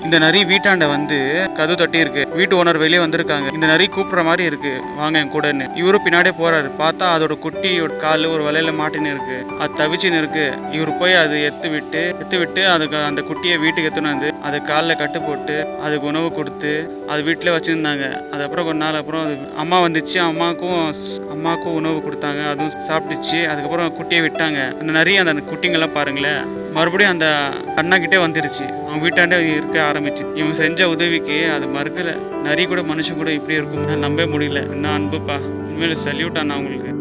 இந்த நரி வீட்டாண்ட வந்து கதவு தட்டி இருக்கு. வீட்டு ஓனர் வெளியே வந்திருக்காங்க. இந்த நரி கூப்பிடுற மாதிரி இருக்கு, வாங்க என் கூடன்னு. இவரு பின்னாடியே போறாரு. பார்த்தா அதோட குட்டியோட காலு ஒரு வலையில மாட்டின்னு இருக்கு. அது தவிச்சுன்னு இருக்கு. இவரு போய் அது எத்து விட்டு அதுக்கு அந்த குட்டியை வீட்டுக்கு எத்துன்னு வந்து அது காலில் கட்டு போட்டு அதுக்கு உணவு கொடுத்து அது வீட்டிலே வச்சுருந்தாங்க. அதுக்கப்புறம் கொஞ்ச நாள் அப்புறம் அது அம்மா வந்துச்சு. அம்மாவுக்கும் உணவு கொடுத்தாங்க. அதுவும் சாப்பிட்டுச்சு. அதுக்கப்புறம் குட்டியை விட்டாங்க. அந்த நிறைய அந்த குட்டிங்கெல்லாம் பாருங்களேன், மறுபடியும் அந்த அண்ணாக்கிட்டே வந்துருச்சு. அவங்க வீட்டாண்டே இருக்க ஆரம்பிச்சு. இவங்க செஞ்ச உதவிக்கு அது மறுக்கல. நரி கூட மனுஷன் கூட இப்படி இருக்கும் நம்பவே முடியல. என்ன அன்புப்பா, உண்மையில சல்யூட் அண்ணா உங்களுக்கு.